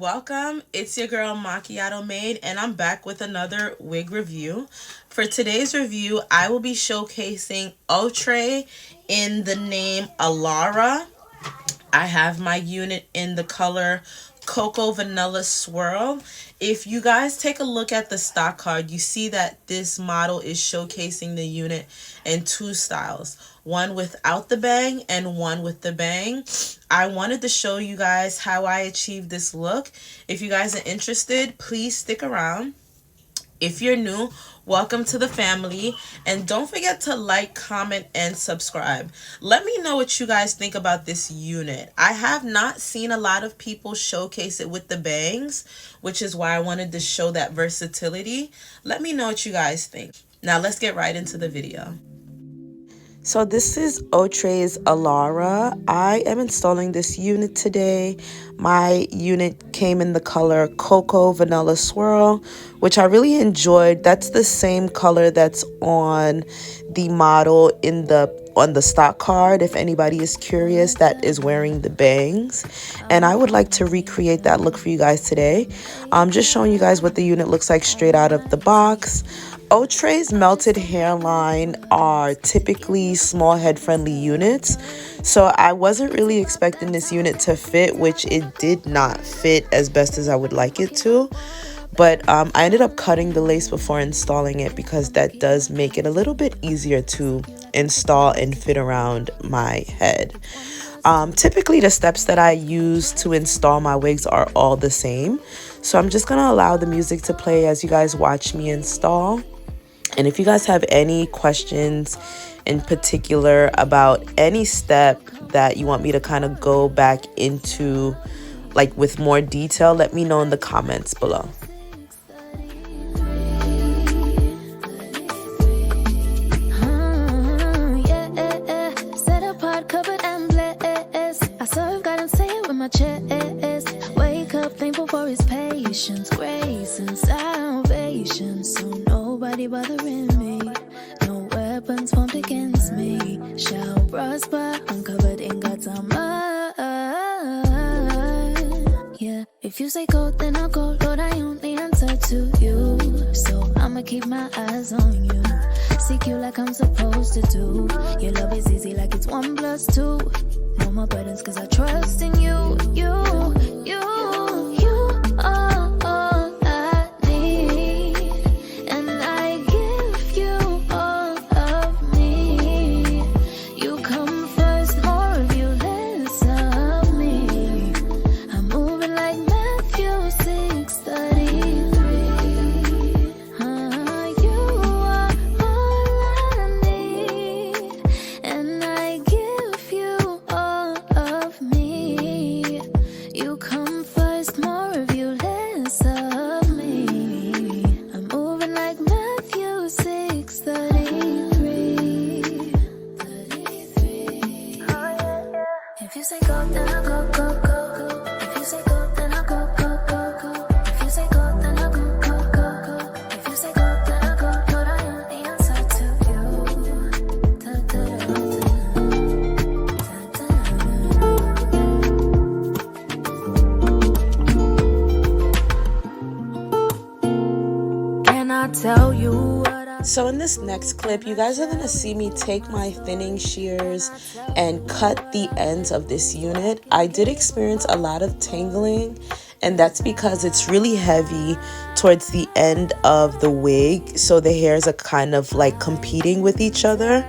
welcome. It's your girl Macchiatomade, and I'm back with another wig review. For today's review, I will be showcasing Outre in the name Elara. I have my unit in the color Coco Vanilla Swirl. If you guys take a look at the stock card, you see that this model is showcasing the unit in two styles. One without the bang and one with the bang. I wanted to show you guys how I achieved this look. If you guys are interested, please stick around. If you're new, welcome to the family, and don't forget to like, comment, and subscribe. Let me know what you guys think about this unit. I have not seen a lot of people showcase it with the bangs, which is why I wanted to show that versatility. Let me know what you guys think. Now let's get right into the video. So this is Outre's Elara. I am installing this unit today. My unit came in the color Coco Vanilla Swirl, which I really enjoyed. That's the same color that's on the model on the stock card, if anybody is curious, that is wearing the bangs. And I would like to recreate that look for you guys today. I'm just showing you guys what the unit looks like straight out of the box. Outre's melted hairline are typically small head friendly units, so I wasn't really expecting this unit to fit, which it did not fit as best as I would like it to. But I ended up cutting the lace before installing it because that does make it a little bit easier to install and fit around my head. Typically the steps that I use to install my wigs are all the same, so I'm just gonna allow the music to play as you guys watch me install. And if you guys have any questions in particular about any step that you want me to kind of go back into, like with more detail, let me know in the comments below. Wake up, thankful for his patience, grace, and salvation. So nobody bothering me, no weapons formed against me shall prosper. Uncovered in God's armor. Yeah, if you say go, then I'll go. Lord, I only answer to you, so I'ma keep my eyes on you. Seek you like I'm supposed to do. Your love is easy like it's 1 + 2. No more burdens cause I trust in you. You are all I need, and I give you all of me. You come first, more of you, less of me. I'm moving like Matthew 6:33. You are all I need, and I give you all of me. You come first, more of you, less of me. I'm moving like Matthew 6:33. If you say go, then I'll go, go, go. If you say go, then I'll go, go, go, go. If you say go, then I'll go, go, go, go. If you say go, then I'll go. Lord, I am the answer to you. Da, da, da, da, da. Can I tell you what I... So in this next clip, you guys are going to see me take my thinning shears and cut the ends of this unit. I did experience a lot of tangling, and that's because it's really heavy towards the end of the wig, so the hairs are kind of like competing with each other.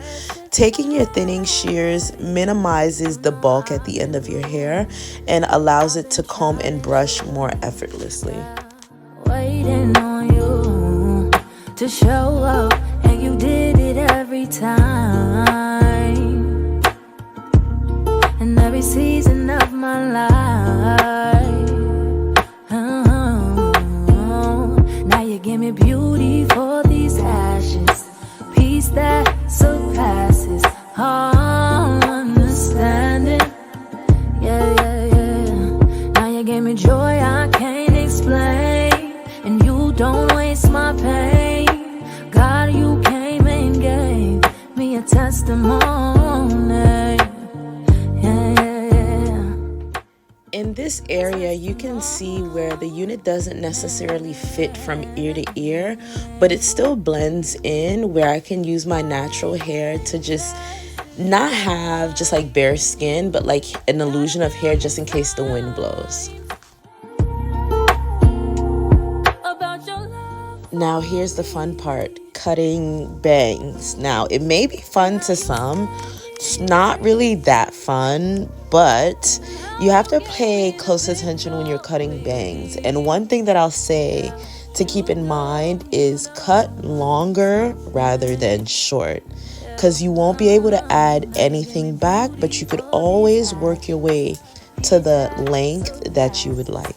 Taking your thinning shears minimizes the bulk at the end of your hair and allows it to comb and brush more effortlessly. Waiting on you to show up, and you did it every time. And every season of my life, now you give me beauty for these ashes, peace that surpasses all understanding. Yeah. Now you gave me joy I can't explain, and you don't waste my pain. God, you came and gave me a testimony. Yeah. In this this area, you can see where the unit doesn't necessarily fit from ear to ear, but it still blends in, where I can use my natural hair to just not have just like bare skin, but like an illusion of hair just in case the wind blows. Now here's the fun part, cutting bangs. Now it may be fun to some, it's not really that fun, but you have to pay close attention when you're cutting bangs. And one thing that I'll say to keep in mind is cut longer rather than short, because you won't be able to add anything back, but you could always work your way to the length that you would like.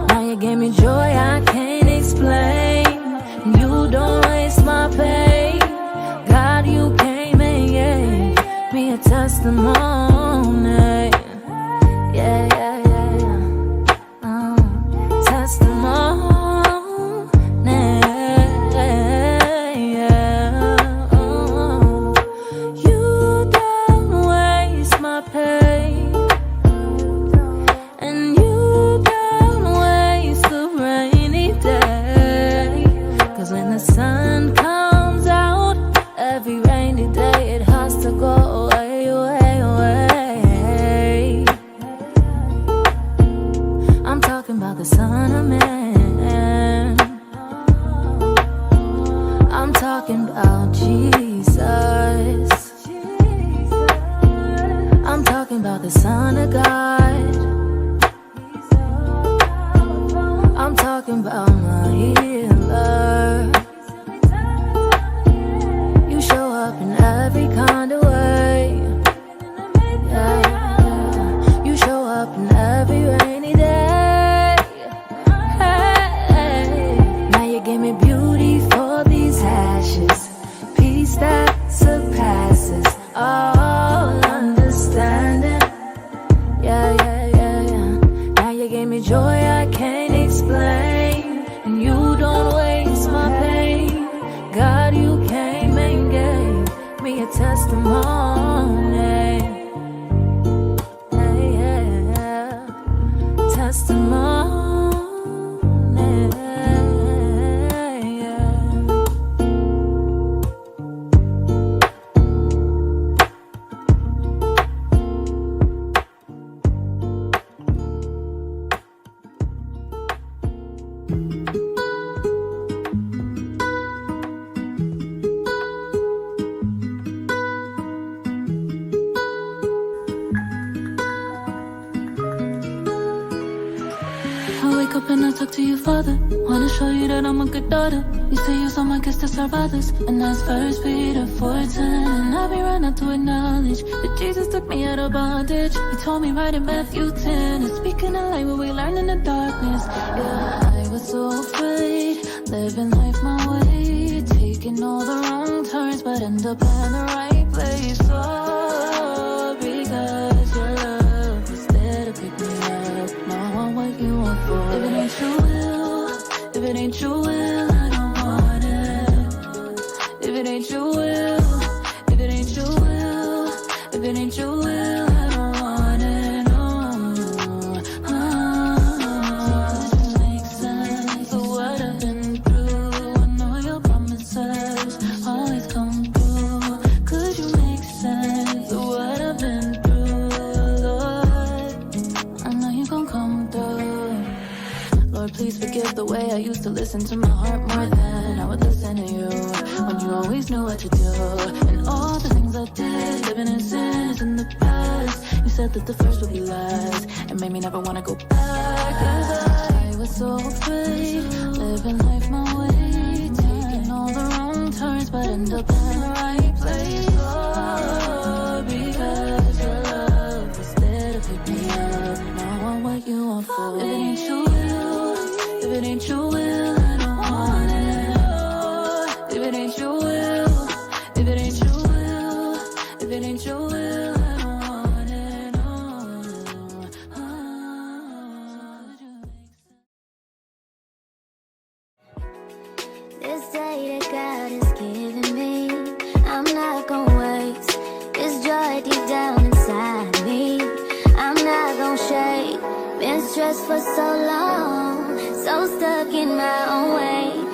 Now you gave me joy I can't explain. You don't waste my pain. God, you came and gave me a testimony. And that's first Peter 4:10. And I'll be running to acknowledge that Jesus took me out of bondage. He told me right in Matthew 10, and speaking of light, what we learn in the darkness. Yeah, I was so afraid, living life my way, taking all the wrong turns, but end up in the right place. Oh, because your love was there to pick me up. Now I want what you want for. If it ain't your will, if it ain't your will, I don't want it. If it ain't your will, if it ain't your will, if it ain't your will, I don't want it, no. Does it make sense of what I've been through? I know your promises always come through. Could you make sense of what I've been through, Lord? I know you gon' come through. Lord, please forgive the way I used to listen to my heart more than I would listen to you. When you always knew what to do, and all the things I did, living in sin is in the past. You said that the first would be last, and made me never want to go back. Cause I was so afraid, living life my way, taking all the wrong turns, but end up in the right place. Oh, because your love was there to pick me up. Now I want what you want for. If it ain't your will, if it ain't your will, I don't want it. If it ain't your will, if it ain't your will, if it ain't your will, I don't want it, no. This day that God has given me, I'm not gonna it deep down inside me. I'm not gonna shake. Been stressed for so long, so stuck in my own way.